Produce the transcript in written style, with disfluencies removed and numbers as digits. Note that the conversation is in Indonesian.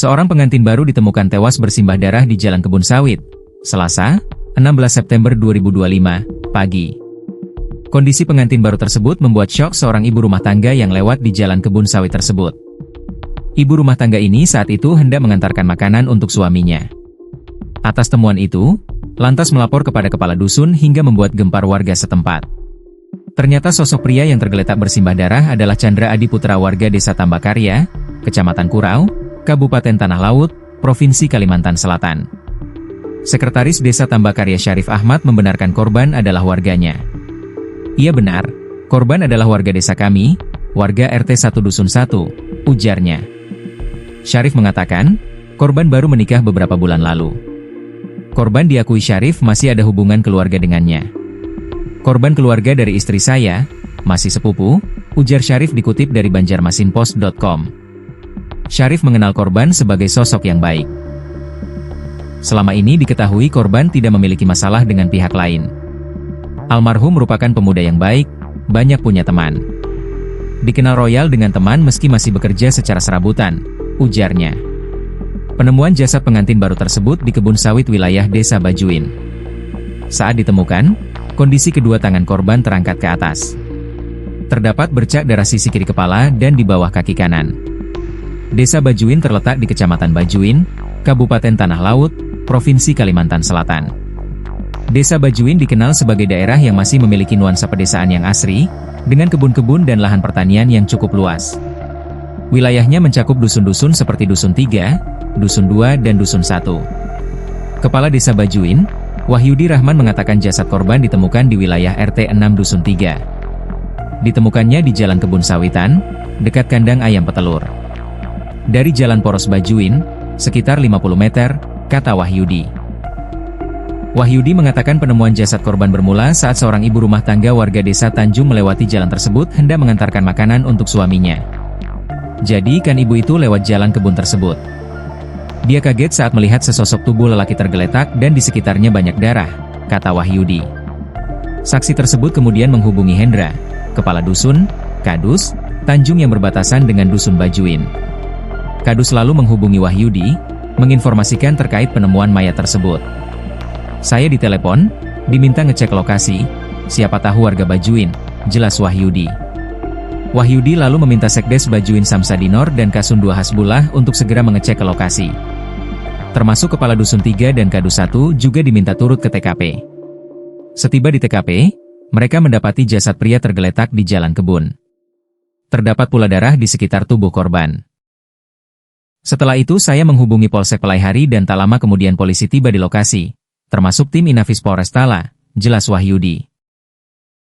Seorang pengantin baru ditemukan tewas bersimbah darah di Jalan Kebun Sawit, Selasa, 16 September 2025, pagi. Kondisi pengantin baru tersebut membuat syok seorang ibu rumah tangga yang lewat di Jalan Kebun Sawit tersebut. Ibu rumah tangga ini saat itu hendak mengantarkan makanan untuk suaminya. Atas temuan itu, lantas melapor kepada kepala dusun hingga membuat gempar warga setempat. Ternyata sosok pria yang tergeletak bersimbah darah adalah Chandra Adi Putra warga Desa Tambakarya, Kecamatan Kurau, Kabupaten Tanah Laut, Provinsi Kalimantan Selatan. Sekretaris Desa Tambakarya Syarif Ahmad membenarkan korban adalah warganya. Iya benar, korban adalah warga desa kami, warga RT 1 Dusun 1, ujarnya. Syarif mengatakan, korban baru menikah beberapa bulan lalu. Korban diakui Syarif masih ada hubungan keluarga dengannya. Korban keluarga dari istri saya, masih sepupu, ujar Syarif dikutip dari banjarmasinpost.com. Syarif mengenal korban sebagai sosok yang baik. Selama ini diketahui korban tidak memiliki masalah dengan pihak lain. Almarhum merupakan pemuda yang baik, banyak punya teman. Dikenal royal dengan teman meski masih bekerja secara serabutan, ujarnya. Penemuan jasad pengantin baru tersebut di kebun sawit wilayah Desa Bajuin. Saat ditemukan, kondisi kedua tangan korban terangkat ke atas. Terdapat bercak darah sisi kiri kepala dan di bawah kaki kanan. Desa Bajuin terletak di Kecamatan Bajuin, Kabupaten Tanah Laut, Provinsi Kalimantan Selatan. Desa Bajuin dikenal sebagai daerah yang masih memiliki nuansa pedesaan yang asri, dengan kebun-kebun dan lahan pertanian yang cukup luas. Wilayahnya mencakup dusun-dusun seperti Dusun 3, Dusun 2 dan Dusun 1. Kepala Desa Bajuin, Wahyudi Rahman mengatakan jasad korban ditemukan di wilayah RT 6 Dusun 3. Ditemukannya di Jalan Kebun Sawitan, dekat kandang ayam petelur. Dari Jalan Poros Bajuin, sekitar 50 meter, kata Wahyudi. Wahyudi mengatakan penemuan jasad korban bermula saat seorang ibu rumah tangga warga desa Tanjung melewati jalan tersebut hendak mengantarkan makanan untuk suaminya. Jadi kan ibu itu lewat jalan kebun tersebut. Dia kaget saat melihat sesosok tubuh lelaki tergeletak dan di sekitarnya banyak darah, kata Wahyudi. Saksi tersebut kemudian menghubungi Hendra, kepala dusun, Kadus, Tanjung yang berbatasan dengan Dusun Bajuin. Kadus lalu menghubungi Wahyudi, menginformasikan terkait penemuan mayat tersebut. Saya ditelepon, diminta ngecek lokasi, siapa tahu warga Bajuin, jelas Wahyudi. Wahyudi lalu meminta Sekdes Bajuin Samsadinor dan Kasundua Hasbullah untuk segera mengecek ke lokasi. Termasuk Kepala Dusun 3 dan Kadus 1 juga diminta turut ke TKP. Setiba di TKP, mereka mendapati jasad pria tergeletak di jalan kebun. Terdapat pula darah di sekitar tubuh korban. Setelah itu saya menghubungi Polsek Pelaihari dan tak lama kemudian polisi tiba di lokasi, termasuk tim Inafis Polres Tala, jelas Wahyudi.